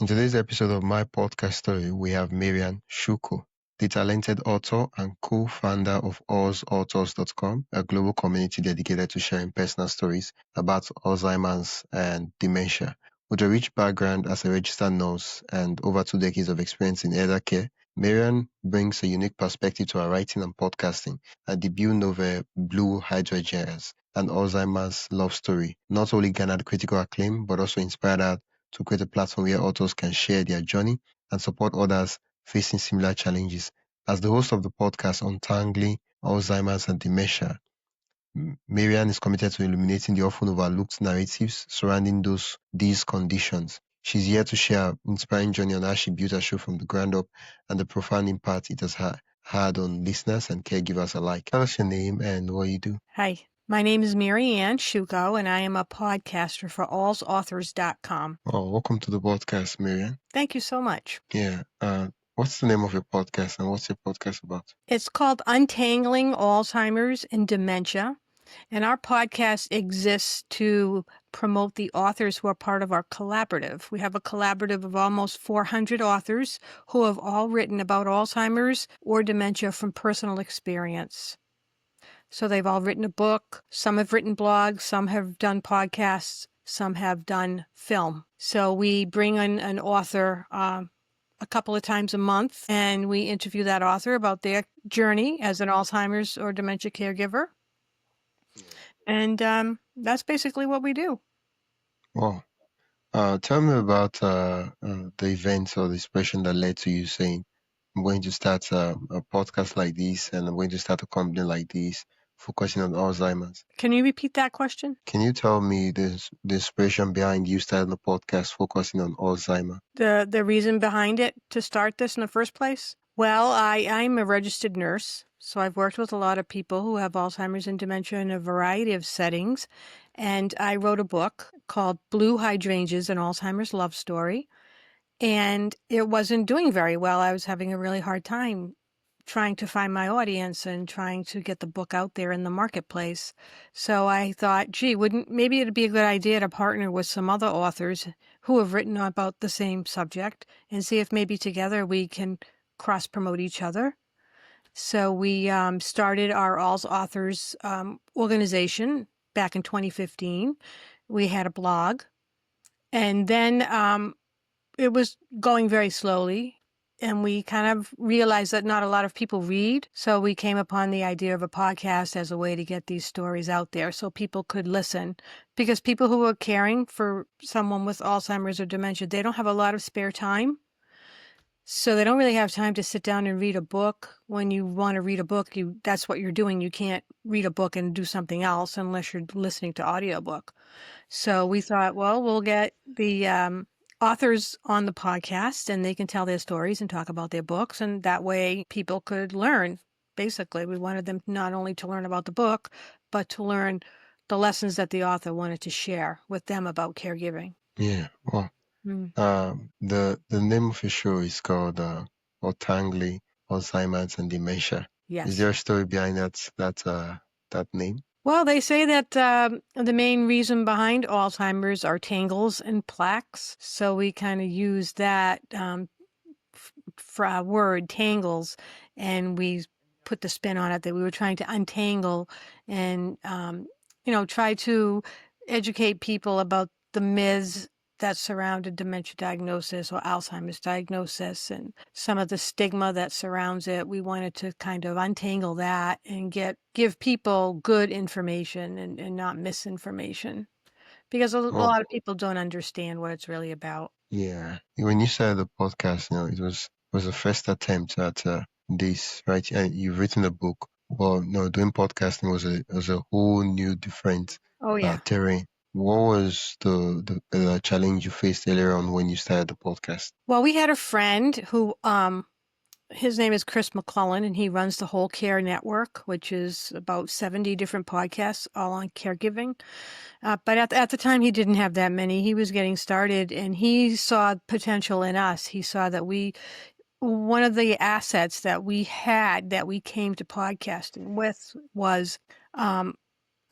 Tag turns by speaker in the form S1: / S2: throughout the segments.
S1: In today's episode of my podcast story, we have Marianne Sciucco, the talented author and co-founder of allsauthors.com, a global community dedicated to sharing personal stories about Alzheimer's and dementia. With a rich background as a registered nurse and over 2 decades of experience in elder care, Marianne brings a unique perspective to her writing and podcasting. Her debut novel, Blue Hydrogens, an Alzheimer's love story, not only garnered critical acclaim, but also inspired her to create a platform where authors can share their journey and support others facing similar challenges. As the host of the podcast Untangling, Alzheimer's and Dementia, Marianne is committed to illuminating the often overlooked narratives surrounding these conditions. She's here to share her inspiring journey on how she built her show from the ground up and the profound impact it has had on listeners and caregivers alike. Tell us your name and what you do.
S2: Hi, my name is Marianne Sciucco, and I am a podcaster for allsauthors.com.
S1: Oh, welcome to the podcast, Marianne.
S2: Thank you so much.
S1: Yeah. What's the name of your podcast and what's your podcast about?
S2: It's called Untangling Alzheimer's and Dementia, and our podcast exists to promote the authors who are part of our collaborative. We have a collaborative of almost 400 authors who have all written about Alzheimer's or dementia from personal experience. So they've all written a book, some have written blogs, some have done podcasts, some have done film. So we bring in an author a couple of times a month, and we interview that author about their journey as an Alzheimer's or dementia caregiver. And that's basically what we do.
S1: Wow. Tell me about the events or the expression that led to you saying, I'm going to start a podcast like this and I'm going to start a company like this, focusing on Alzheimer's.
S2: Can you repeat that question?
S1: Can you tell me the inspiration behind you starting a podcast focusing on Alzheimer?
S2: The reason behind it to start this in the first place? Well, I'm a registered nurse, so I've worked with a lot of people who have Alzheimer's and dementia in a variety of settings, and I wrote a book called Blue Hydrangeas, an Alzheimer's love story, and it wasn't doing very well. I was having a really hard time trying to find my audience and trying to get the book out there in the marketplace. So I thought, maybe it'd be a good idea to partner with some other authors who have written about the same subject and see if maybe together we can cross-promote each other. So we started our All's Authors organization back in 2015. We had a blog, and then it was going very slowly. And we kind of realized that not a lot of people read. So we came upon the idea of a podcast as a way to get these stories out there so people could listen. Because people who are caring for someone with Alzheimer's or dementia, they don't have a lot of spare time. So they don't really have time to sit down and read a book. When you want to read a book, that's what you're doing. You can't read a book and do something else unless you're listening to audiobook. So we thought, well, we'll get the authors on the podcast and they can tell their stories and talk about their books, and that way people could learn. Basically, we wanted them not only to learn about the book, but to learn the lessons that the author wanted to share with them about caregiving.
S1: Yeah, well, the name of your show is called Untangling Alzheimer's and Dementia.
S2: Yes.
S1: Is there a story behind that name?
S2: Well, they say that the main reason behind Alzheimer's are tangles and plaques. So we kind of use that for our word, tangles, and we put the spin on it that we were trying to untangle and, try to educate people about the myths that surrounded dementia diagnosis or Alzheimer's diagnosis and some of the stigma that surrounds it. We wanted to kind of untangle that and give people good information and not misinformation, because a lot of people don't understand what it's really about.
S1: Yeah. When you started the podcast, it was a first attempt at this, right? And you've written a book. Well, no, doing podcasting was a whole new different terrain. What was the challenge you faced earlier on when you started the podcast?
S2: Well, we had a friend who, his name is Chris McClellan, and he runs the Whole Care Network, which is about 70 different podcasts all on caregiving. But at the time, he didn't have that many. He was getting started, and he saw potential in us. He saw that one of the assets that we had that we came to podcasting with was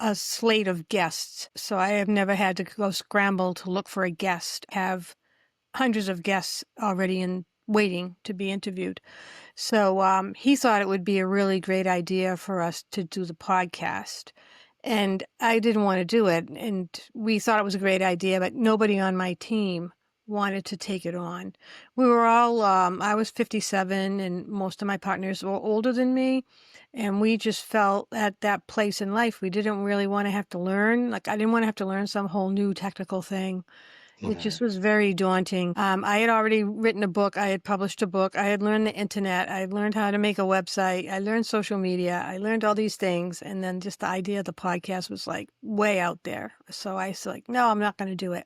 S2: a slate of guests. So I have never had to go scramble to look for a guest, have hundreds of guests already waiting to be interviewed. So he thought it would be a really great idea for us to do the podcast. And I didn't want to do it. And we thought it was a great idea, but nobody on my team wanted to take it on. We were all, I was 57 and most of my partners were older than me. And we just felt at that place in life, we didn't really want to have to learn. Like, I didn't want to have to learn some whole new technical thing. It just was very daunting. I had already written a book. I had published a book. I had learned the internet. I had learned how to make a website. I learned social media. I learned all these things. And then just the idea of the podcast was like way out there. So I was like, no, I'm not going to do it.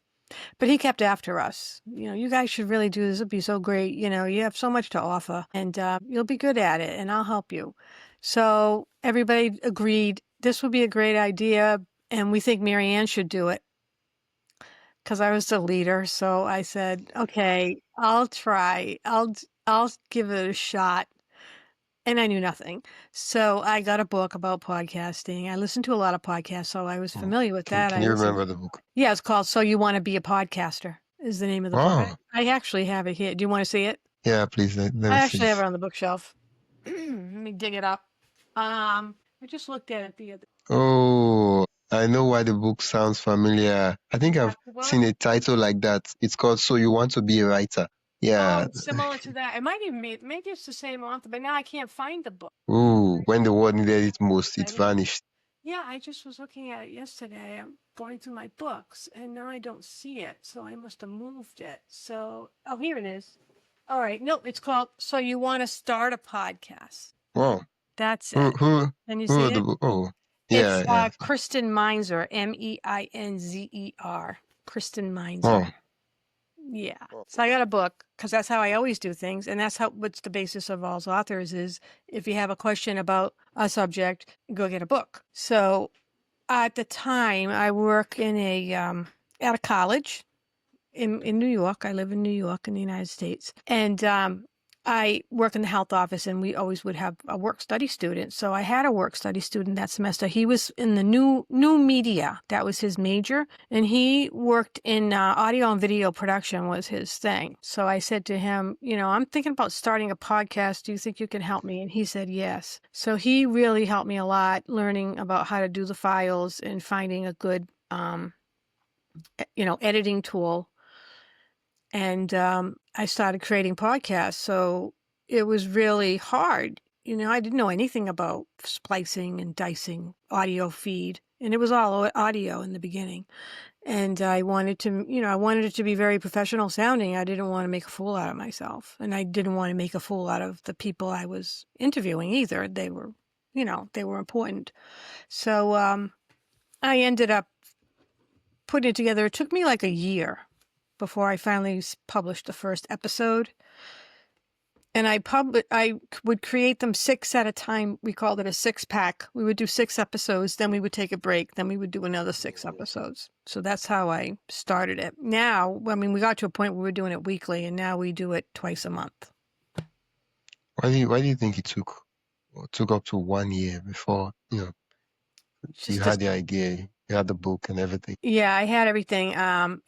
S2: But he kept after us. You guys should really do this. It'd be so great. You have so much to offer and you'll be good at it and I'll help you. So everybody agreed this would be a great idea. And we think Marianne should do it. Because I was the leader, so I said, "Okay, I'll try. I'll give it a shot." And I knew nothing, so I got a book about podcasting. I listened to a lot of podcasts, so I was familiar with that.
S1: Can you remember the book?
S2: Yeah, it's called "So You Want to Be a Podcaster" is the name of the book.
S1: Wow.
S2: I actually have it here. Do you want to see it?
S1: Yeah, please. Let
S2: I
S1: me
S2: actually
S1: see.
S2: have it on the bookshelf. Let me dig it up. I just looked at it the other.
S1: Oh, I know why the book sounds familiar. I think I've
S2: What?
S1: seen a title like that. It's called "So You Want to Be a Writer." Yeah.
S2: Oh, it's similar to that. It might even maybe it's the same author, but now I can't find the book.
S1: Ooh, when the world needed it most, it vanished.
S2: Yeah, I just was looking at it yesterday. I'm going through my books, and now I don't see it, so I must have moved it. So, oh, here it is. All right, no, it's called "So You Want to Start a Podcast."
S1: Wow.
S2: That's it. Can you see
S1: wrote the
S2: it?
S1: book? Oh, yeah,
S2: It's
S1: yeah.
S2: Kristen Meinzer, Meinzer. Kristen Meinzer.
S1: Oh,
S2: Yeah. So I got a book because that's how I always do things. And that's what's the basis of all authors is if you have a question about a subject, go get a book. So at the time I work in at a college in New York. I live in New York in the United States. And I work in the health office and we always would have a work study student. So I had a work study student that semester. He was in the new media. That was his major. And he worked in audio and video production was his thing. So I said to him, I'm thinking about starting a podcast. Do you think you can help me? And he said, yes. So he really helped me a lot learning about how to do the files and finding a good, editing tool. And I started creating podcasts. So it was really hard. I didn't know anything about splicing and dicing audio feed. And it was all audio in the beginning. And I wanted to, I wanted it to be very professional sounding. I didn't want to make a fool out of myself. And I didn't want to make a fool out of the people I was interviewing either. They were, they were important. So I ended up putting it together. It took me like a year before I finally published the first episode. And I would create them 6 at a time. We called it a 6-pack. We would do 6 episodes, then we would take a break, then we would do another 6 episodes. So that's how I started it. Now, we got to a point where we were doing it weekly, and now we do it twice a month.
S1: Why do you think it took up to 1 year before, you had the idea, you had the book and everything?
S2: Yeah, I had everything.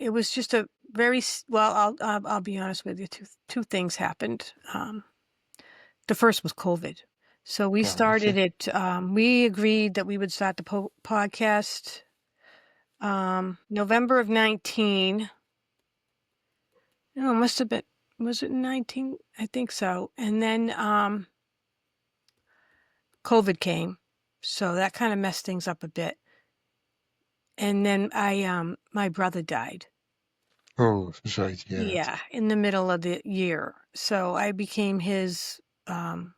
S2: It was just a very well. I'll be honest with you. Two things happened. The first was COVID, so we started it. We agreed that we would start the podcast November of 19. No, it must have been. Was it 19? I think so. And then COVID came, so that kind of messed things up a bit. And then my brother died.
S1: Oh, sorry to hear that.
S2: Yeah, in the middle of the year. So I became his, the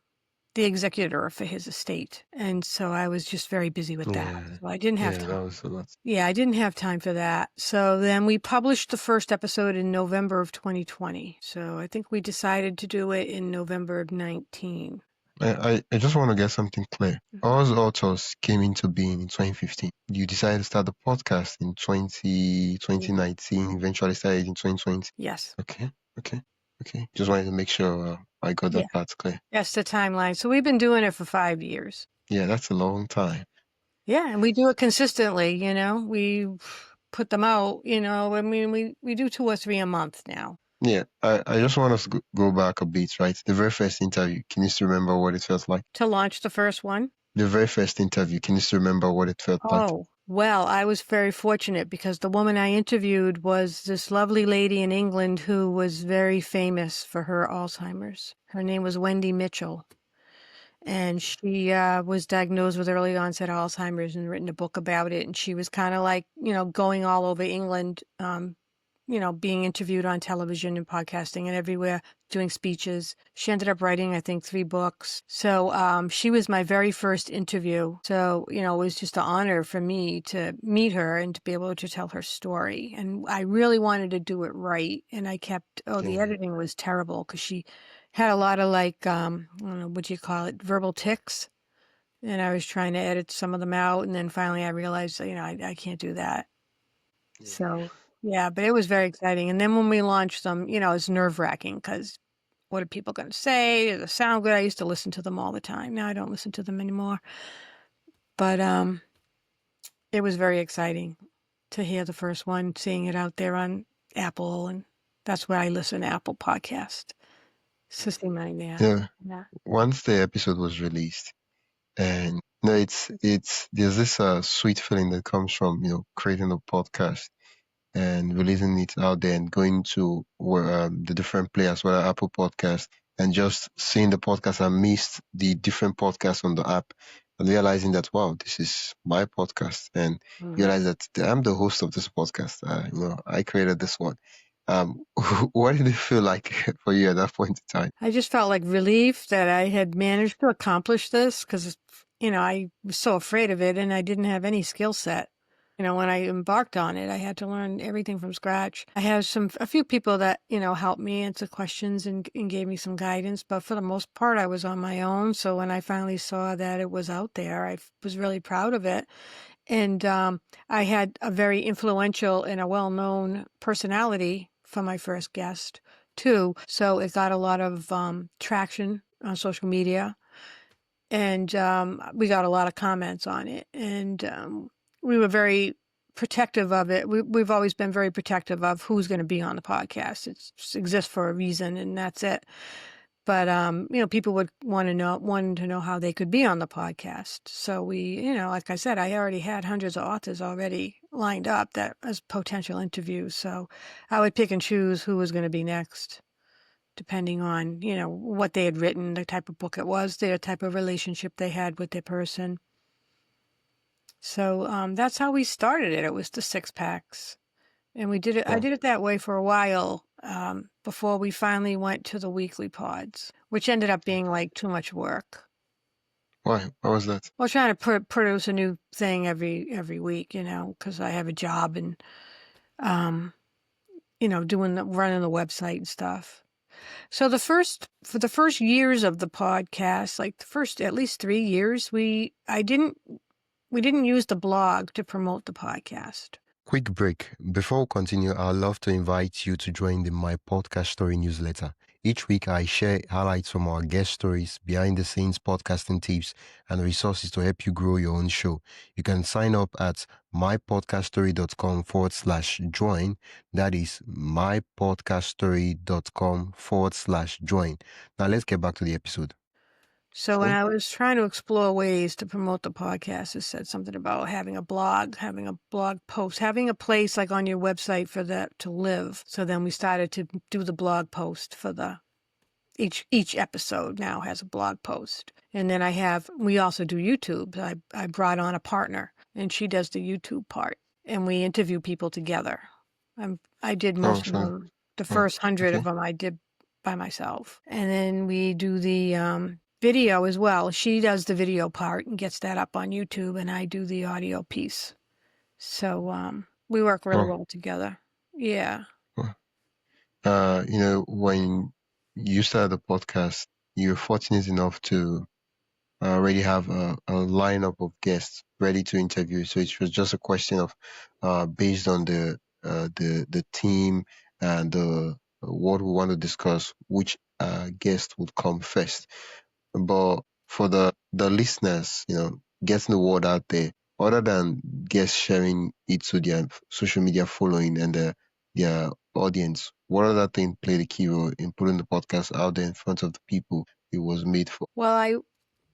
S2: executor for his estate. And so I was just very busy with that. So I didn't have time.
S1: That was a lot.
S2: Yeah, I didn't have time for that. So then we published the first episode in November of 2020. So I think we decided to do it in November of 19.
S1: I just want to get something clear. Oz Authors came into being in 2015. You decided to start the podcast in 2019, eventually started in 2020.
S2: Yes.
S1: Okay. Just wanted to make sure I got that part clear.
S2: That's the timeline. So we've been doing it for 5 years.
S1: Yeah, that's a long time.
S2: Yeah, and we do it consistently, we put them out, we do 2 or 3 a month now.
S1: Yeah, I just want us to go back a bit, right? The very first interview, can you still remember what it felt like?
S2: To launch the first one?
S1: The very first interview, can you still remember what it felt like?
S2: Oh, well, I was very fortunate because the woman I interviewed was this lovely lady in England who was very famous for her Alzheimer's. Her name was Wendy Mitchell. And she was diagnosed with early onset Alzheimer's and written a book about it. And she was kind of like, going all over England, being interviewed on television and podcasting and everywhere, doing speeches. She ended up writing, I think, 3 books. So she was my very first interview. So, it was just an honor for me to meet her and to be able to tell her story. And I really wanted to do it right. And I kept, the
S1: Yeah,
S2: editing was terrible because she had a lot of like, I don't know, what do you call it, verbal tics. And I was trying to edit some of them out. And then finally I realized, I can't do that.
S1: yeah,
S2: So, yeah, but it was very exciting. And then when we launched them, it's nerve-wracking because what are people going to say? Does it sound good? I used to listen to them all the time. Now I don't listen to them anymore. But it was very exciting to hear the first one, seeing it out there on Apple, and that's where I listen to Apple Podcast. So see mine there.
S1: yeah.
S2: Yeah.
S1: Once the episode was released, and no, it's there's this sweet feeling that comes from creating a podcast and releasing it out there and going to where the different players, whether Apple Podcast, and just seeing the podcast amidst the different podcasts on the app and realizing that, wow, this is my podcast, and
S2: Mhm.
S1: realize that I'm the host of this podcast. I created this one. What did it feel like for you at that point in time?
S2: I just felt like relief that I had managed to accomplish this because, I was so afraid of it and I didn't have any skill set. When I embarked on it, I had to learn everything from scratch. I had a few people that, helped me answer questions and gave me some guidance, but for the most part, I was on my own. So when I finally saw that it was out there, I was really proud of it. And I had a very influential and a well-known personality for my first guest too. So it got a lot of traction on social media, and we got a lot of comments on it. And we were very protective of it. We've always been very protective of who's going to be on the podcast. It exists for a reason, and that's it. But people would wanted to know how they could be on the podcast. So we, like I said, I already had hundreds of authors already lined up that as potential interviews. So I would pick and choose who was going to be next, depending on, what they had written, the type of book it was, the type of relationship they had with their person. So that's how we started it. It was the 6-packs. And we did it. I
S1: Oh,
S2: did it that way for a while before we finally went to the weekly pods, which ended up being like too much work.
S1: why? Why was that?
S2: Well, trying to produce a new thing every week, because I have a job and running the website and stuff. So for the first years of the podcast, like the first at least 3 years, we didn't use the blog to promote the podcast.
S1: Quick break. Before we continue, I'd love to invite you to join the My Podcast Story newsletter. Each week, I share highlights from our guest stories, behind the scenes podcasting tips, and resources to help you grow your own show. You can sign up at mypodcaststory.com/join. That is mypodcaststory.com/join. Now, let's get back to the episode.
S2: So when I was trying to explore ways to promote the podcast, it said something about having a blog post, having a place like on your website for that to live. So then we started to do the blog post for each episode now has a blog post. And then we also do YouTube. I brought on a partner and she does the YouTube part and we interview people together. I did most of them. The first 100 of them I did by myself. And then we do the video as well. She does the video part and gets that up on YouTube, and I do the audio piece. So we work really well together. Yeah.
S1: When you started the podcast, you're fortunate enough to already have a lineup of guests ready to interview. So it was just a question of, based on the theme and what we want to discuss, which guest would come first. But for the listeners, getting the word out there, other than guests sharing it to their social media following and their audience, what other thing played a key role in putting the podcast out there in front of the people it was made for?
S2: Well, I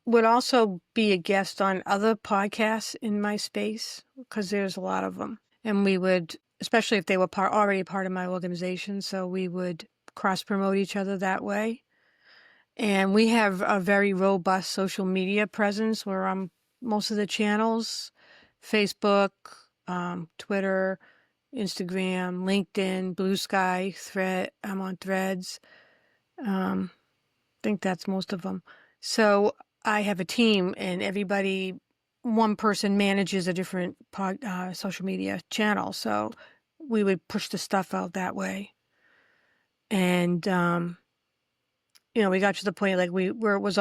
S2: would also be a guest on other podcasts in my space because there's a lot of them. And we would, especially if they were already part of my organization, so we would cross-promote each other that way. And we have a very robust social media presence. We're on most of the channels, Facebook, Twitter, Instagram, LinkedIn, Blue Sky, I'm on Threads. I think that's most of them. So I have a team, and one person manages a different social media channel. So we would push the stuff out that way. And, we got to the point like where it was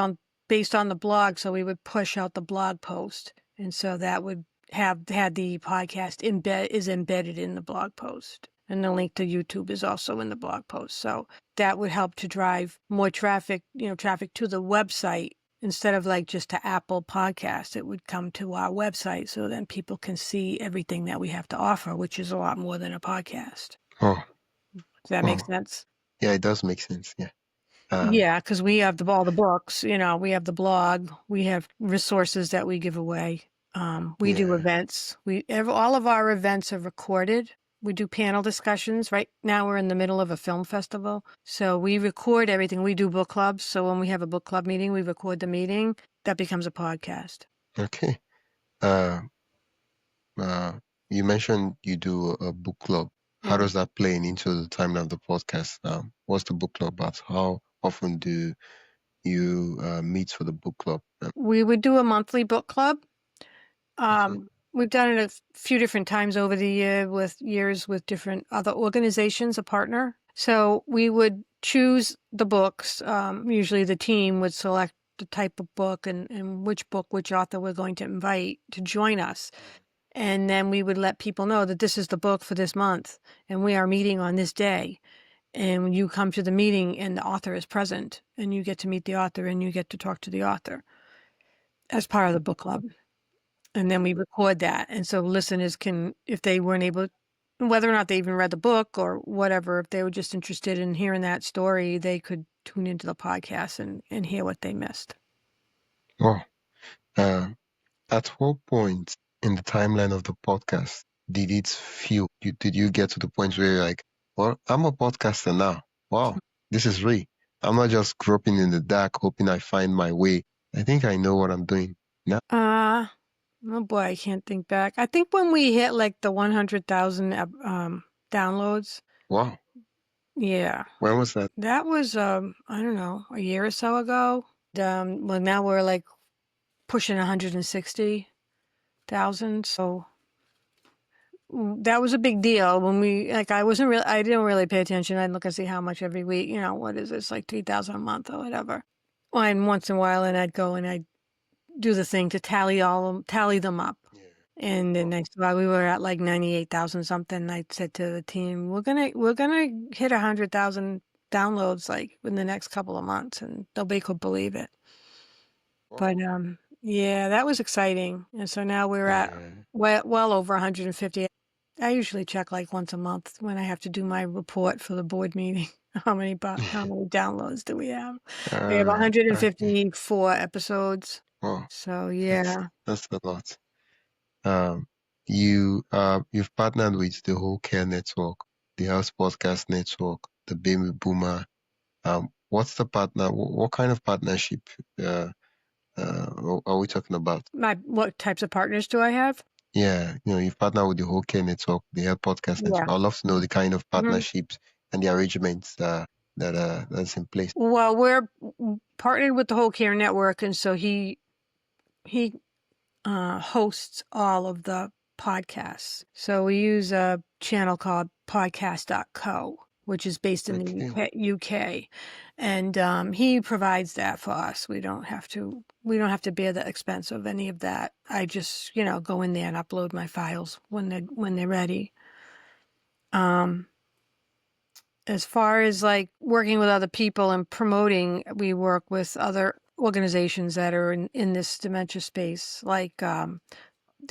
S2: based on the blog. So we would push out the blog post. And so that would had the podcast is embedded in the blog post. And the link to YouTube is also in the blog post. So that would help to drive more traffic to the website. Instead of like just to Apple Podcast, it would come to our website. So then people can see everything that we have to offer, which is a lot more than a podcast.
S1: Oh,
S2: Does that make sense?
S1: Yeah, it does make sense. Yeah.
S2: Yeah, because we have all the books, we have the blog, we have resources that we give away. We do events. All of our events are recorded. We do panel discussions. Right now we're in the middle of a film festival. So we record everything. We do book clubs. So when we have a book club meeting, we record the meeting. That becomes a podcast.
S1: Okay. You mentioned you do a book club. How does that play into the timeline of the podcast? What's the book club about? How often do you meet for the book club?
S2: We would do a monthly book club. We've done it a few different times over the years with different other organizations, a partner. So we would choose the books. Usually the team would select the type of book and which author we're going to invite to join us. And then we would let people know that this is the book for this month and we are meeting on this day. And when you come to the meeting and the author is present and you get to meet the author and you get to talk to the author as part of the book club. And then we record that. And so listeners can, if they weren't able, whether or not they even read the book or whatever, if they were just interested in hearing that story, they could tune into the podcast and hear what they missed.
S1: Oh, at what point in the timeline of the podcast did it feel, did you get to the point where you're like, well, I'm a podcaster now. Wow, this is real. I'm not just groping in the dark, hoping I find my way. I think I know what I'm doing now.
S2: Oh boy, I can't think back. I think when we hit like the 100,000 downloads.
S1: Wow.
S2: Yeah.
S1: When was that?
S2: That was, I don't know, a year or so ago. Well, now we're like pushing 160,000. So that was a big deal when I didn't really pay attention. I'd look and see how much every week, what is this, like 3,000 a month or whatever. And once in a while, and I'd go and I'd do the thing to tally them up. Yeah. And then next while we were at like 98,000 something, I said to the team, we're gonna hit 100,000 downloads like in the next couple of months, and nobody could believe it. Wow. But yeah, that was exciting. And so now we're at well over 150. I usually check like once a month when I have to do my report for the board meeting. How many downloads do we have? We have 154 episodes.
S1: Oh,
S2: so yeah,
S1: that's a lot. You've partnered with the Whole Care Network, the Health Podcast Network, the Baby Boomer. What's the partner? What kind of partnership are we talking about?
S2: What types of partners do I have?
S1: Yeah, you've partnered with the Whole Care Network, the Health Podcast Network. I'd love to know the kind of partnerships and the arrangements that's in place.
S2: Well, we're partnered with the Whole Care Network, and so he hosts all of the podcasts. So we use a channel called podcast.co, which is based in the UK. And he provides that for us. We don't have to bear the expense of any of that. I just, go in there and upload my files when they're ready. As far as like working with other people and promoting, we work with other organizations that are in this dementia space, like the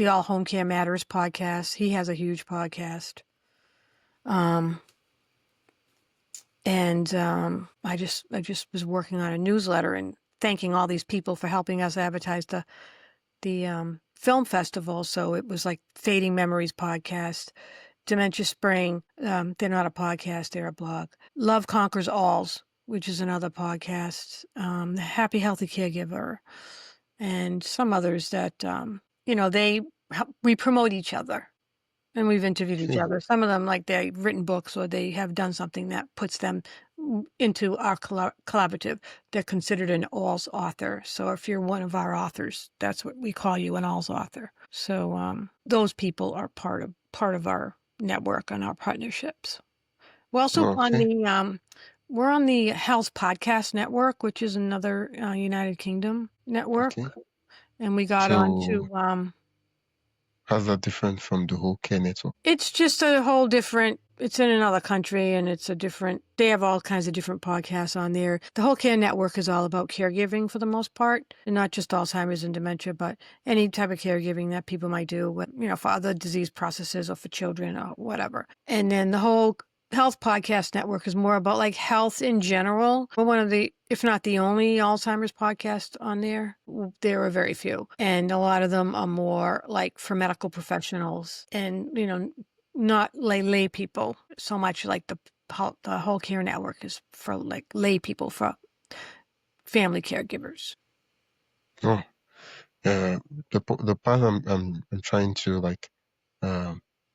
S2: All Home Care Matters podcast. He has a huge podcast. And I just was working on a newsletter and thanking all these people for helping us advertise the film festival. So it was like Fading Memories podcast, Dementia Spring. They're not a podcast; they're a blog. Love Conquers Alls, which is another podcast. The Happy Healthy Caregiver, and some others that we promote each other. And we've interviewed each
S1: Okay.
S2: other. Some of them, like they've written books or they have done something that puts them into our collaborative. They're considered an ALS author. So if you're one of our authors, that's what we call you, an ALS author. So those people are part of our network and our partnerships. We're also on
S1: Okay.
S2: we're on the Health Podcast Network, which is another United Kingdom network,
S1: Okay.
S2: and we got on
S1: So
S2: to
S1: how's that different from the whole care network?
S2: it's just a whole different, it's in another country and they have all kinds of different podcasts on there. The whole care network is all about caregiving for the most part, and not just Alzheimer's and dementia, but any type of caregiving that people might do, for other disease processes or for children or whatever. And then the whole Health Podcast Network is more about like health in general. We're one of the, if not the only Alzheimer's podcast on there. There are very few. And a lot of them are more like for medical professionals and, not lay people so much. Like the whole care network is for like lay people, for family caregivers.
S1: Oh, the part I'm trying to like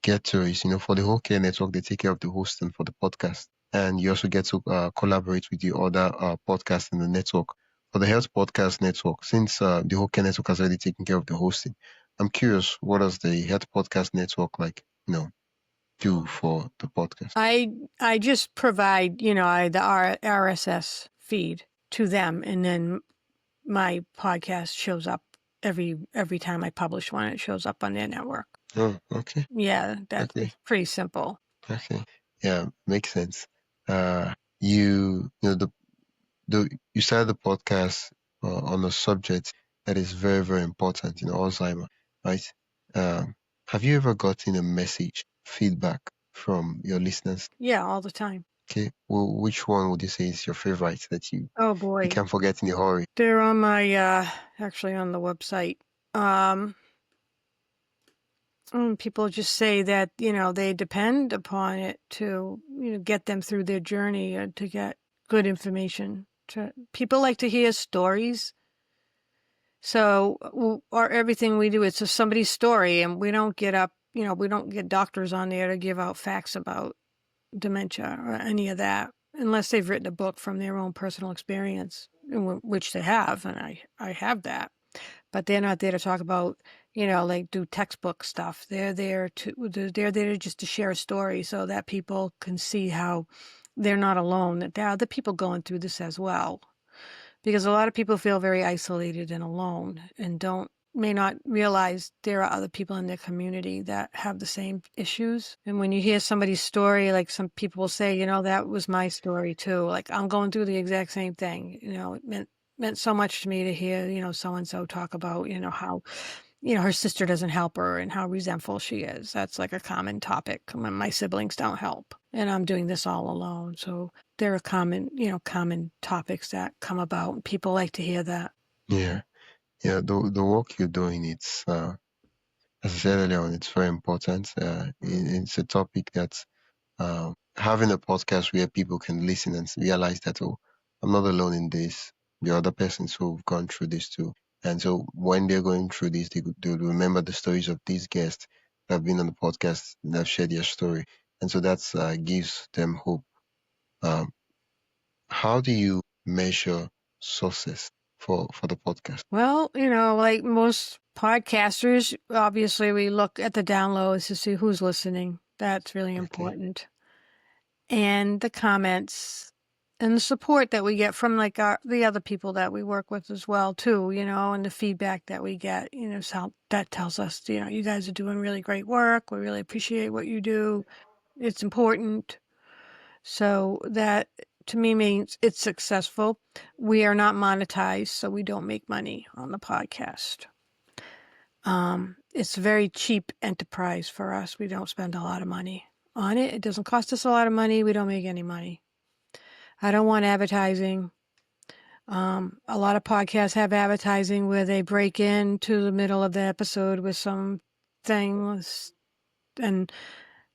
S1: get to is, for the whole care network, they take care of the hosting for the podcast, and you also get to collaborate with the other podcasts in the network. For the health podcast network, since the whole care network has already taken care of the hosting, I'm curious, what does the health podcast network do for the podcast?
S2: I just provide, the RSS feed to them, and then my podcast shows up every time I publish one. It shows up on their network.
S1: Oh, okay,
S2: Yeah, that's
S1: okay,
S2: it's pretty simple.
S1: okay. Yeah, makes sense. You know you started the podcast on a subject that is very, very important, Alzheimer, right? Um, have you ever gotten a message feedback from your listeners?
S2: Yeah, all the time.
S1: Okay, well, which one would you say is your favorite that you
S2: Oh boy,
S1: can't forget in a hurry?
S2: they're on my actually on the website. People just say that they depend upon it to get them through their journey and to get good information. People like to hear stories. So, or everything we do, it's just somebody's story, and we don't get up, we don't get doctors on there to give out facts about dementia or any of that, unless they've written a book from their own personal experience, which they have, and I have that. But they're not there to talk about, like do textbook stuff. They're there just to share a story so that people can see how they're not alone, that there are other people going through this as well. Because a lot of people feel very isolated and alone and may not realize there are other people in their community that have the same issues. And when you hear somebody's story, like some people will say, that was my story too. Like I'm going through the exact same thing. It meant so much to me to hear, so-and-so talk about, how, her sister doesn't help her and how resentful she is. That's like a common topic when my siblings don't help and I'm doing this all alone. So there are common topics that come about, and people like to hear that.
S1: Yeah, yeah. The work you're doing, it's as I said earlier on, it's very important. It's a topic that having a podcast where people can listen and realize that, oh, I'm not alone in this. There are other persons who've gone through this too. And so when they're going through this, they'll remember the stories of these guests that have been on the podcast and have shared their story. And so that gives them hope. Um, how do you measure success for the podcast?
S2: Well, like most podcasters, obviously we look at the downloads to see who's listening. That's really
S1: Okay.
S2: important. And the comments and the support that we get from like the other people that we work with as well too, and the feedback that we get, so that tells us, you guys are doing really great work. We really appreciate what you do. It's important. So that to me means it's successful. We are not monetized, so we don't make money on the podcast. It's a very cheap enterprise for us. We don't spend a lot of money on it. It doesn't cost us a lot of money. We don't make any money. I don't want advertising. A lot of podcasts have advertising where they break into the middle of the episode with some things, and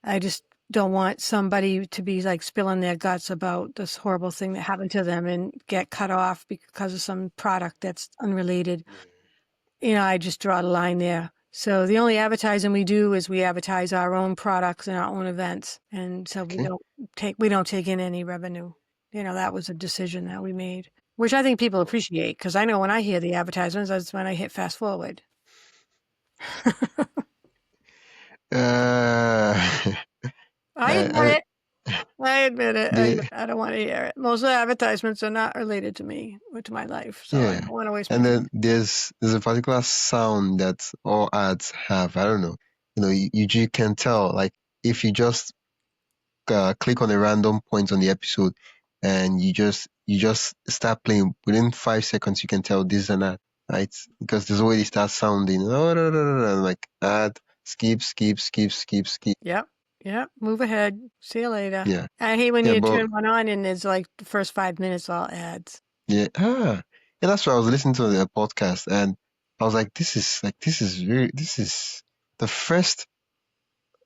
S2: I just don't want somebody to be like spilling their guts about this horrible thing that happened to them and get cut off because of some product that's unrelated. I just draw the line there. So the only advertising we do is we advertise our own products and our own events, and so
S1: Okay.
S2: we don't take in any revenue. That was a decision that we made, which I think people appreciate, because I know when I hear the advertisements, that's when I hit fast forward.
S1: Uh,
S2: I admit
S1: I,
S2: it. I admit it.
S1: the
S2: I don't want to hear it. Most of the advertisements are not related to me or to my life, so I
S1: Yeah,
S2: don't want to waste my
S1: and
S2: time.
S1: then there's a particular sound that all ads have. I don't know. You can tell, like, if you just click on a random point on the episode and you just start playing, within 5 seconds you can tell this is an ad, right? Because there's a way they start sounding. Oh, no, no, no, no, like ad, skip, skip, skip, skip, skip.
S2: Yep. Move ahead. See you later.
S1: Yeah,
S2: I hate when
S1: yeah,
S2: you
S1: but
S2: turn one on and it's like the first 5 minutes all ads.
S1: yeah, yeah. That's why I was listening to the podcast and I was like, this is the first.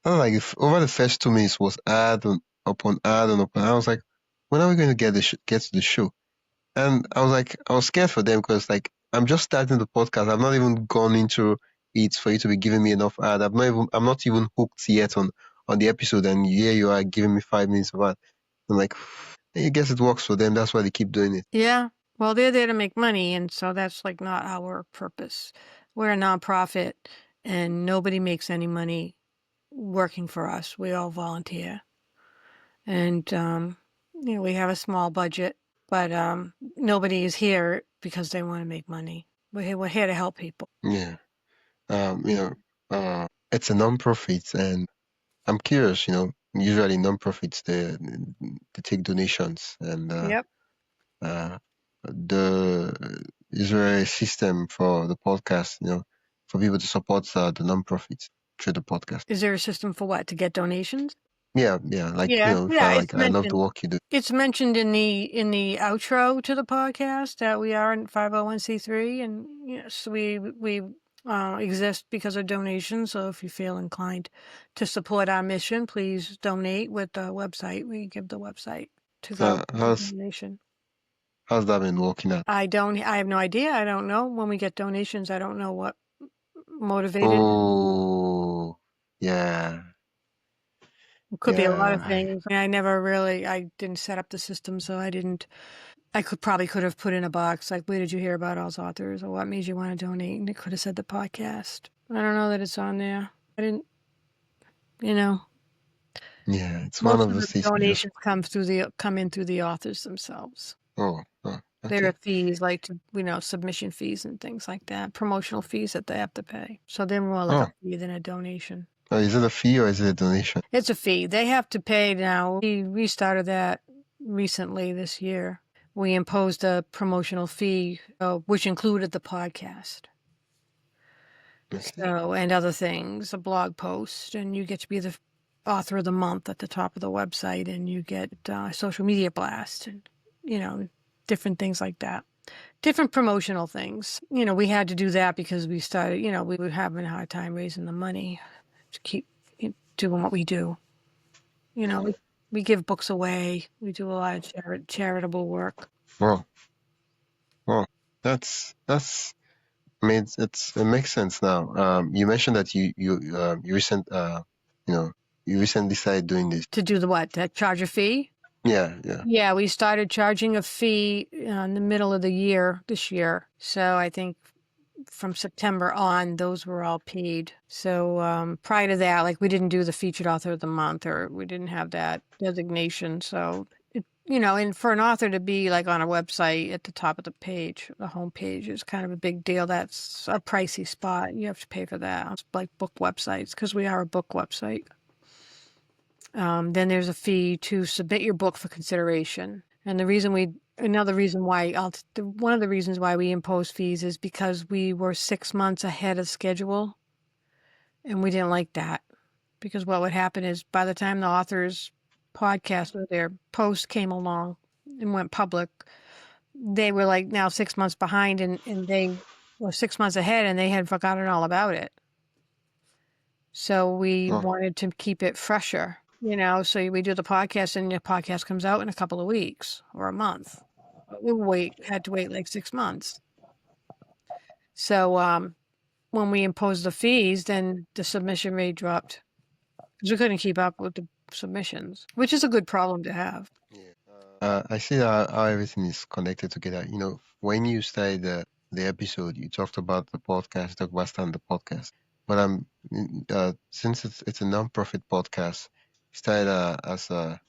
S1: I don't like if over the first 2 minutes was ad on, upon ad and upon. I was like, when are we going to get to the show? And I was like, I was scared for them because like I'm just starting the podcast. I've not even gone into it for you to be giving me enough ad. I'm not even hooked yet on the episode, and here you are giving me 5 minutes of ad. I'm like, I guess it works for them. That's why they keep doing it.
S2: Yeah. Well, they're there to make money, and so that's like not our purpose. We're a nonprofit, and nobody makes any money working for us. We all volunteer, and we have a small budget, but nobody is here because they want to make money. We're here to help people.
S1: Yeah. It's a non-profit, and I'm curious. Usually non-profits they take donations, and
S2: Yep.
S1: uh, the is there a system for the podcast, for people to support the non-profits through the podcast?
S2: Is there a system for what? To get donations?
S1: Yeah, like
S2: Yeah.
S1: if
S2: Yeah. It's
S1: I love the
S2: mentioned.
S1: work you do.
S2: It's mentioned in the outro to the podcast that we are in 501c3, and yes, we exist because of donations. So if you feel inclined to support our mission, please donate with the website. We give the website to go for
S1: How's
S2: donation.
S1: that been working out?
S2: I have no idea. I don't know. When we get donations, I don't know what motivated.
S1: Oh, yeah,
S2: It could be a lot of
S1: yeah,
S2: things. I didn't set up the system, so I didn't. I could have put in a box like, where did you hear about Oz Authors, or what made you want to donate? And it could have said the podcast. I don't know that it's on there. I didn't,
S1: yeah. It's one
S2: most
S1: of
S2: of the
S1: those things you just.
S2: donations come in through the authors themselves.
S1: Oh,
S2: There
S1: okay.
S2: are fees like submission fees and things like that, promotional fees that they have to pay. So they're more like
S1: Oh,
S2: a fee than a donation.
S1: is it a fee or is it a donation?
S2: It's a fee. They have to pay now. We restarted that recently this year. We imposed a promotional fee, which included the podcast.
S1: Okay.
S2: So, and other things, a blog post, and you get to be the author of the month at the top of the website, and you get a social media blast, and different things like that. Different promotional things. We had to do that because we started, we were having a hard time raising the money to keep doing what we do. We give books away. We do a lot of charitable work.
S1: Well, that's it makes sense now. You mentioned that you recently started doing this.
S2: To do the what? To charge a fee?
S1: Yeah.
S2: Yeah, we started charging a fee in the middle of the year this year. So I think from September on, those were all paid. So prior to that, like we didn't do the featured author of the month, or we didn't have that designation. So, and for an author to be like on a website at the top of the page, the homepage is kind of a big deal. That's a pricey spot. You have to pay for that. It's like book websites, because we are a book website. Then there's a fee to submit your book for consideration. And one of the reasons why we impose fees is because we were 6 months ahead of schedule, and we didn't like that, because what would happen is by the time the author's podcast or their post came along, and went public, they were like now 6 months behind, and they were 6 months ahead, and they had forgotten all about it. So we
S1: Oh,
S2: wanted to keep it fresher, so we do the podcast, and the podcast comes out in a couple of weeks or a month. But we had to wait like 6 months. So when we imposed the fees, then the submission rate dropped because we couldn't keep up with the submissions, which is a good problem to have.
S1: I see how everything is connected together. When you started the episode, you talked about the podcast, talked about starting the podcast. But since it's a non-profit podcast, started as a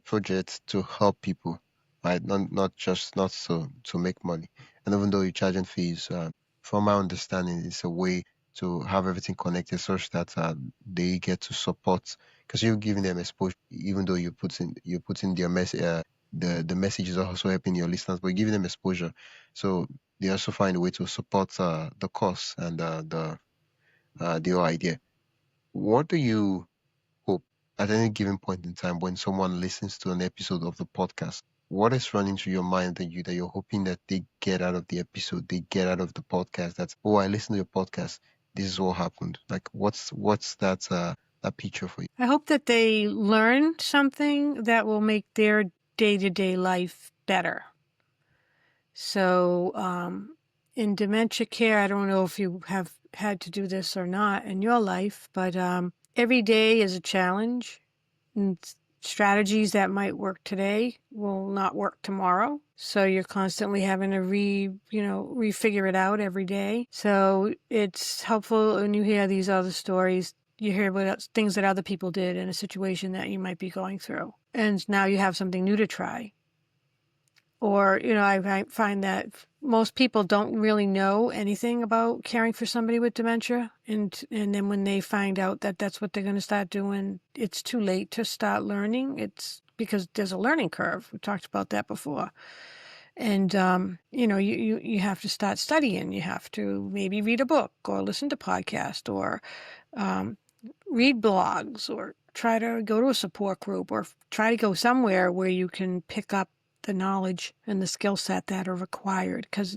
S1: project to help people, right? Not to make money. And even though you're charging fees, from my understanding, it's a way to have everything connected such that they get to support because you're giving them exposure, even though you're putting their message. The message is also helping your listeners, but you're giving them exposure, so they also find a way to support the cause and the whole idea. What do you hope at any given point in time when someone listens to an episode of the podcast? What is running through your mind that you're hoping that they get out of the episode, they get out of the podcast? That's, oh, I listened to your podcast. This is what happened. Like, what's that picture for you?
S2: I hope that they learn something that will make their day-to-day life better. So in dementia care, I don't know if you have had to do this or not in your life, but every day is a challenge. And strategies that might work today will not work tomorrow. So you're constantly having to refigure it out every day. So it's helpful when you hear these other stories. You hear about things that other people did in a situation that you might be going through. And now you have something new to try. Or, I find that most people don't really know anything about caring for somebody with dementia. And then when they find out that that's what they're going to start doing, it's too late to start learning. It's because there's a learning curve. We talked about that before. And, you have to start studying. You have to maybe read a book or listen to podcasts or read blogs or try to go to a support group or try to go somewhere where you can pick up the knowledge and the skill set that are required, because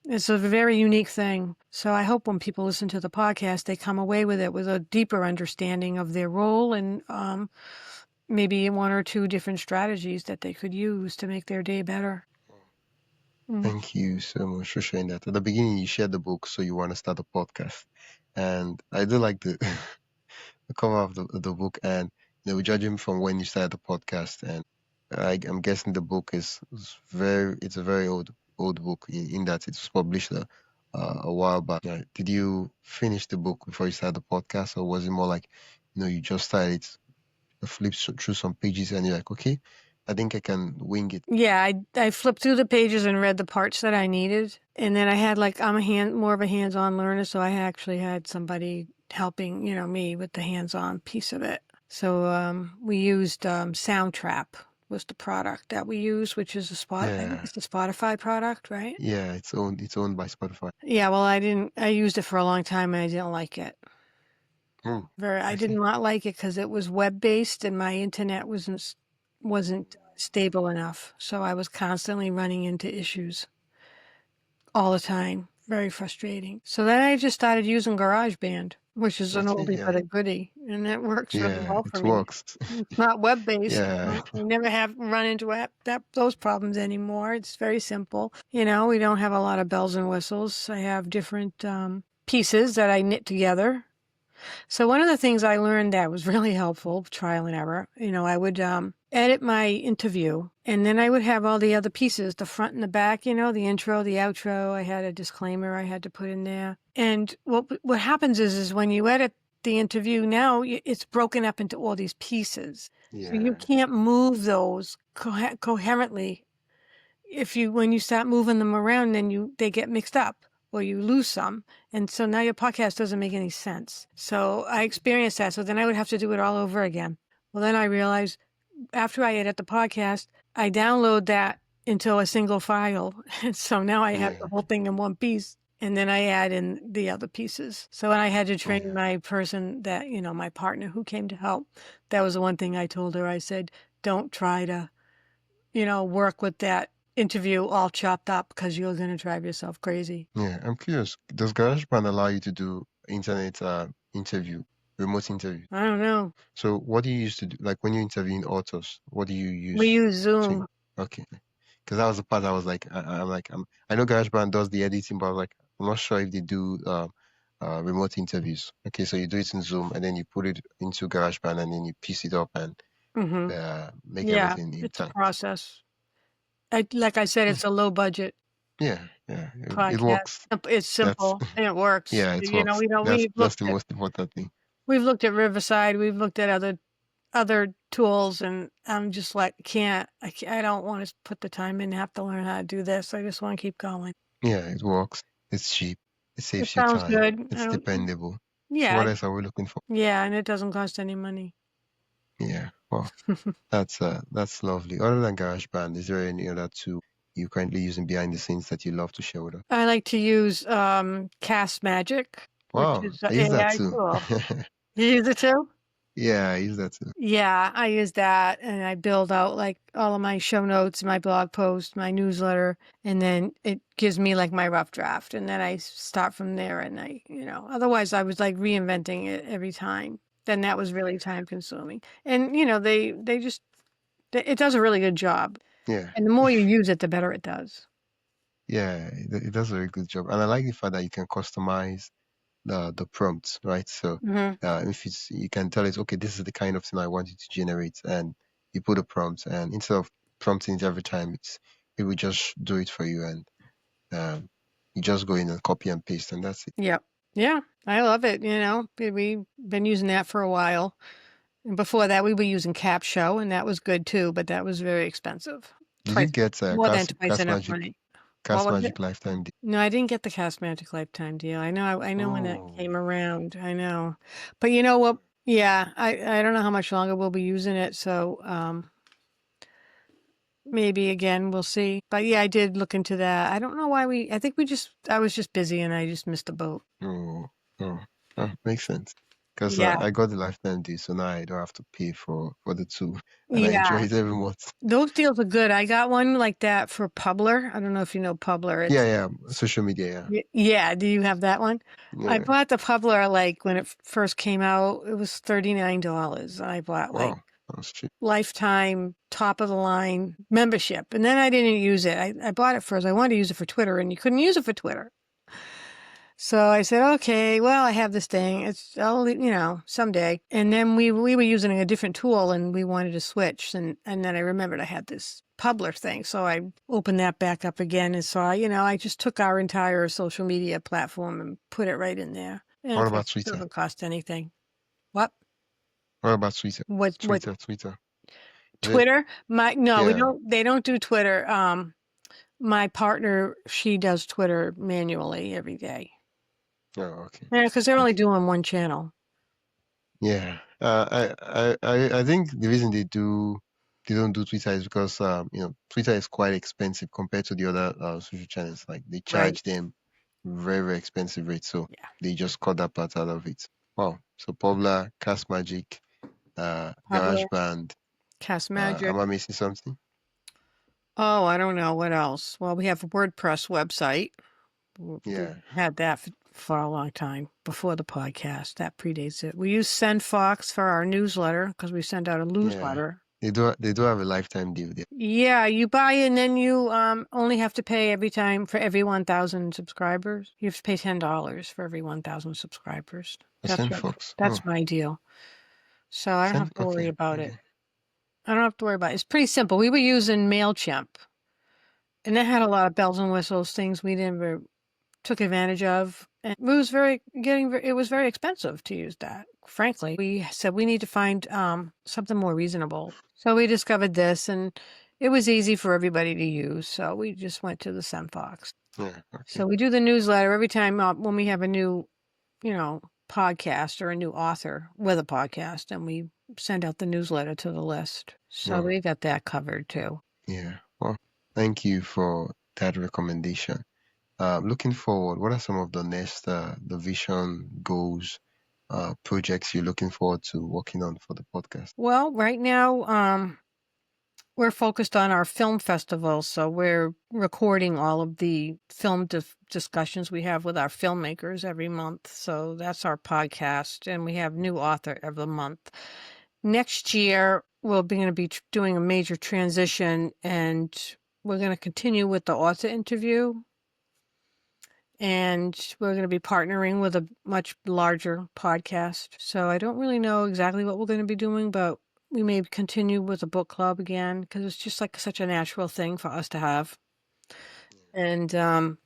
S2: it's a very unique thing. So I hope when people listen to the podcast, they come away with it with a deeper understanding of their role and maybe one or two different strategies that they could use to make their day better.
S1: Thank you so much for sharing that. At the beginning, you shared the book, so you want to start a podcast, and I do like the the cover of the book, and judging from when you started the podcast, and I'm guessing the book it's a very old book in that it was published a while back. Did you finish the book before you started the podcast, or was it more like you just started, flipped through some pages, and you're like, okay, I think I can wing it?
S2: Yeah, I flipped through the pages and read the parts that I needed. And then I had I'm more of a hands-on learner, so I actually had somebody helping, me with the hands-on piece of it. So we used Soundtrap was the product that we used, which is I think
S1: Yeah,
S2: it's a Spotify product, right?
S1: yeah, it's owned by Spotify.
S2: Yeah, well, I used it for a long time and I didn't like it.
S1: Hmm,
S2: I
S1: I
S2: did
S1: see.
S2: not like it because it was web-based and my internet wasn't stable enough. So I was constantly running into issues all the time. Very frustrating. So then I just started using GarageBand, which is
S1: I
S2: an
S1: see.
S2: oldie but
S1: Yeah,
S2: a goodie, and it works really
S1: yeah,
S2: well for
S1: it
S2: me.
S1: works.
S2: It's not web-based.
S1: Yeah.
S2: I never have run into those problems anymore. It's very simple. We don't have a lot of bells and whistles. I have different pieces that I knit together. So one of the things I learned that was really helpful, trial and error, I would edit my interview and then I would have all the other pieces, the front and the back, the intro, the outro. I had a disclaimer I had to put in there. And what happens is when you edit the interview now, it's broken up into all these pieces. So you
S1: Yeah.
S2: can't move those coherently. When you start moving them around, then they get mixed up or you lose some. And so now your podcast doesn't make any sense. So I experienced that. So then I would have to do it all over again. Well, then I realized after I edit the podcast, I download that into a single file. And so now I have
S1: Yeah.
S2: the whole thing in one piece. And then I add in the other pieces. So when I had to train
S1: Yeah.
S2: my person my partner who came to help, that was the one thing I told her. I said, don't try to work with that interview all chopped up because you're going to drive yourself crazy.
S1: Yeah, I'm curious. Does GarageBand allow you to do internet interview, remote interview?
S2: I don't know.
S1: So what do you use to do? Like when you're interviewing authors, what do you
S2: We
S1: use
S2: use
S1: to?
S2: Zoom.
S1: Okay, because that was the part I was like, I know GarageBand does the editing, but I was like, I'm not sure if they do remote interviews. Okay, so you do it in Zoom and then you put it into GarageBand and then you piece it up and
S2: Hmm.
S1: make
S2: Yeah,
S1: everything
S2: it's a
S1: intact.
S2: process. Like I said,
S1: Yeah,
S2: it's a low budget
S1: yeah, it
S2: podcast.
S1: works.
S2: It's
S1: That's
S2: simple and it works.
S1: yeah, it works. That's the most important thing.
S2: we've looked at Riverside, we've looked at other tools, and I'm just like, I don't want to put the time in, have to learn how to do this. I just want to keep going.
S1: Yeah, it works. It's cheap. It
S2: It
S1: saves you
S2: sounds
S1: time.
S2: good. I
S1: It's
S2: don't,
S1: dependable. So
S2: yeah,
S1: what else are we looking for?
S2: yeah, and it doesn't cost any money.
S1: Yeah, well, that's lovely. Other than GarageBand, is there any other tool you currently using behind the scenes that you love to share with us?
S2: I like to use Castmagic, which
S1: Wow,
S2: is
S1: I
S2: an
S1: use that
S2: AI
S1: too.
S2: tool. You use it too?
S1: Yeah, I use that too.
S2: Yeah, I use that, and I build out like all of my show notes, my blog post, my newsletter, and then it gives me like my rough draft, and then I start from there. And otherwise I was like reinventing it every time. Then that was really time consuming. And it does a really good job.
S1: Yeah,
S2: And the more you use it, the better it does.
S1: yeah, it does a very good job. And I like the fact that you can customize the prompts, right? So
S2: Hmm.
S1: if it's you can tell it, okay, this is the kind of thing I want you to generate, and you put a prompt, and instead of prompting it every time, it will just do it for you, and you just go in and copy and paste, and that's it.
S2: Yep. Yeah, I love it. We've been using that for a while. And before that, we were using Capshow, and that was good too, but that was very expensive.
S1: Did you
S2: Twice,
S1: get
S2: more than twice enough
S1: Castmagic
S2: money. What was it?
S1: lifetime deal?
S2: No, I didn't get the Castmagic lifetime deal. I know when that
S1: Oh,
S2: came around. I know, but you know what? Yeah, I don't know how much longer we'll be using it. So maybe again we'll see. But yeah, I did look into that. I don't know why I think I was just busy and I just missed the boat.
S1: oh, oh, makes sense. Because
S2: Yeah,
S1: I got the lifetime deal, so now I don't have to pay for the two, and I
S2: yeah.
S1: enjoy it every month.
S2: Those deals are good. I got one like that for Publer. I don't know if you know Publer.
S1: Yeah, yeah, social media,
S2: Yeah. Do you have that one?
S1: yeah,
S2: I
S1: yeah.
S2: bought the Publer like when it first came out. It was $39. I bought like
S1: Wow, that's cheap.
S2: lifetime top of the line membership, and then I didn't use it. I bought it first. I wanted to use it for Twitter, and you couldn't use it for Twitter. So I said, okay, well, I have this thing. Someday. And then we were using a different tool, and we wanted to switch. And then I remembered I had this Publer thing. So I opened that back up again and saw, I just took our entire social media platform and put it right in there. And
S1: What
S2: it
S1: about Twitter?
S2: doesn't cost anything. What?
S1: What about Twitter?
S2: What?
S1: Twitter. Is it?
S2: Twitter? No, we
S1: Yeah.
S2: don't. They don't do Twitter. My partner, she does Twitter manually every day.
S1: Oh, okay.
S2: Yeah, because they're only
S1: Okay.
S2: doing one channel.
S1: Yeah. I think the reason they don't do Twitter is because Twitter is quite expensive compared to the other social channels. Like they
S2: Right.
S1: charge them very, very expensive rates, so
S2: Yeah.
S1: they just cut that part out of it. Wow. So Publer, Castmagic,
S2: Publer,
S1: GarageBand.
S2: Castmagic.
S1: Am I missing something?
S2: Oh, I don't know what else. Well, we have a WordPress website. We
S1: Yeah.
S2: had that for a long time before the podcast. That predates it. We use SendFox for our newsletter because we send out a
S1: Yeah.
S2: newsletter.
S1: They do have a lifetime deal there.
S2: Yeah, you buy and then you only have to pay every time for every 1,000 subscribers. You have to pay $10 for every 1,000 subscribers. That's right.
S1: SendFox.
S2: That's my deal. So I don't have to worry
S1: Okay.
S2: about it.
S1: Okay.
S2: I don't have to worry about it. It's pretty simple. We were using MailChimp, and that had a lot of bells and whistles, things we never took advantage of. And it was very expensive to use that. Frankly, we said we need to find something more reasonable. So we discovered this, and it was easy for everybody to use. So we just went to the SendFox.
S1: Yeah. Okay.
S2: So we do the newsletter every time when we have a new, podcast or a new author with a podcast, and we send out the newsletter to the list. So
S1: Wow.
S2: we got that covered too.
S1: Yeah. Well, thank you for that recommendation. Looking forward, what are some of the next, the vision, goals, projects you're looking forward to working on for the podcast?
S2: Well, right now, we're focused on our film festival, so we're recording all of the film discussions we have with our filmmakers every month. So that's our podcast, and we have new author every month. Next year, we're going to be doing a major transition, and we're going to continue with the author interview. And we're going to be partnering with a much larger podcast. So I don't really know exactly what we're going to be doing, but we may continue with a book club again because it's just like such a natural thing for us to have. And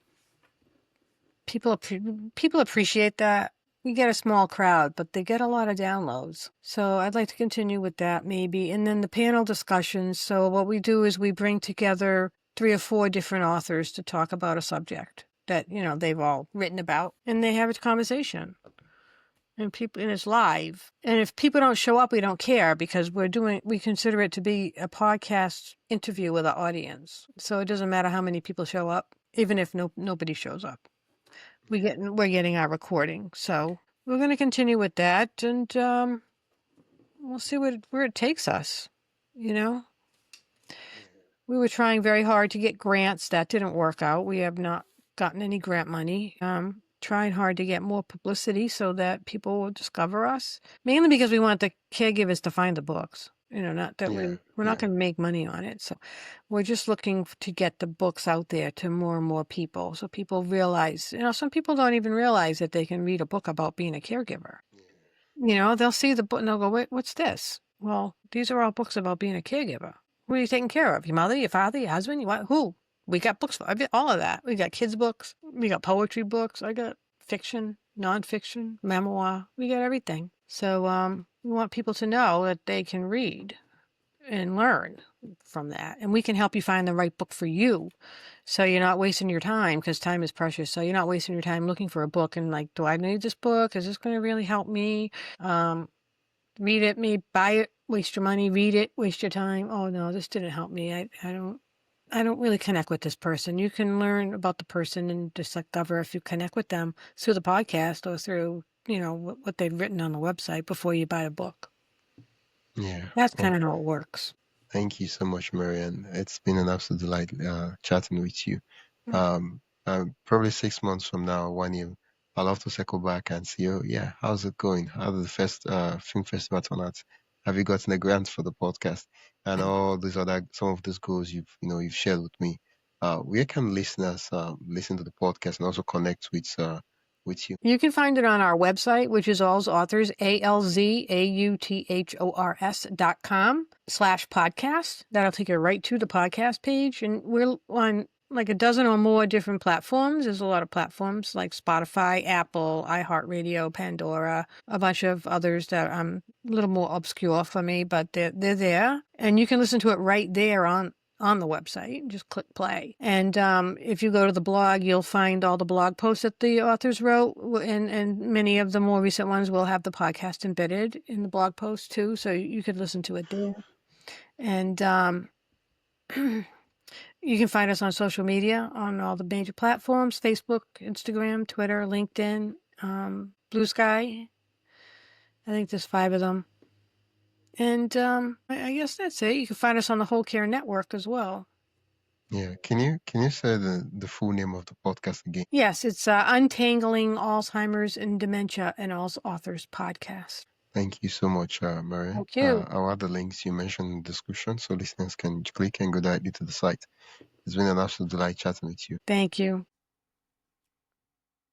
S2: people appreciate that. We get a small crowd, but they get a lot of downloads. So I'd like to continue with that maybe. And then the panel discussions. So what we do is we bring together 3 or 4 different authors to talk about a subject that, they've all written about, and they have a conversation. And it's live. And if people don't show up, we don't care because we consider it to be a podcast interview with our audience. So it doesn't matter how many people show up, even if nobody shows up. We're getting our recording. So we're going to continue with that, and we'll see where it takes us. We were trying very hard to get grants. That didn't work out. We have not gotten any grant money. Trying hard to get more publicity so that people will discover us, mainly because we want the caregivers to find the books. Not that we're not going to make money on it. So we're just looking to get the books out there to more and more people, so people realize. Some people don't even realize that they can read a book about being a caregiver. They'll see the book and they'll go, "Wait, what's this?" Well, these are all books about being a caregiver. Who are you taking care of? Your mother, your father, your husband? Who? We got books for all of that. We got kids' books. We got poetry books. I got fiction, nonfiction, memoir. We got everything. So we want people to know that they can read and learn from that. And we can help you find the right book for you. So you're not wasting your time, because time is precious. So you're not wasting your time looking for a book and like, do I need this book? Is this going to really help me? Read it, maybe buy it, waste your money, read it, waste your time. Oh no, this didn't help me. I don't really connect with this person. You can learn about the person and discover if you connect with them through the podcast or through, what they've written on the website before you buy a book.
S1: Yeah.
S2: That's kind of how it works.
S1: Thank you so much, Marianne. It's been an absolute delight chatting with you. Probably 6 months from now, 1 year, I'll have to circle back and see, how's it going? How did the first film festival turn out? Have you gotten a grant for the podcast? And all these some of these goals you've shared with me. Where can listeners listen to the podcast and also connect with you?
S2: You can find it on our website, which is Alz Authors, alzauthors.com/podcast. That'll take you right to the podcast page. And we're on like a dozen or more different platforms. There's a lot of platforms like Spotify, Apple, iHeartRadio, Pandora, a bunch of others that are a little more obscure for me, but they're there. And you can listen to it right there on the website. Just click play. And if you go to the blog, you'll find all the blog posts that the authors wrote, and many of the more recent ones will have the podcast embedded in the blog post too, so you could listen to it there. And you can find us on social media on all the major platforms: Facebook, Instagram, Twitter, LinkedIn, Blue Sky. I think there's 5 of them. And I guess that's it. You can find us on the Whole Care Network as well.
S1: Yeah. Can you say the full name of the podcast again?
S2: Yes, it's Untangling Alzheimer's and Dementia and Alz Authors podcast.
S1: Thank you so much, Marianne.
S2: Thank you.
S1: I'll add the links you mentioned in the description so listeners can click and go directly to the site. It's been an absolute delight chatting with you.
S2: Thank you.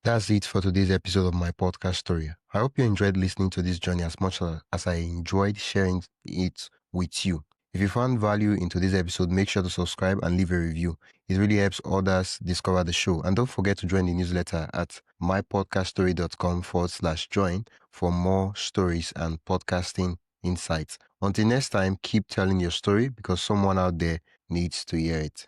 S1: That's it for today's episode of my podcast story. I hope you enjoyed listening to this journey as much as I enjoyed sharing it with you. If you found value in today's episode, make sure to subscribe and leave a review. It really helps others discover the show. And don't forget to join the newsletter at mypodcaststory.com/join for more stories and podcasting insights. Until next time, keep telling your story because someone out there needs to hear it.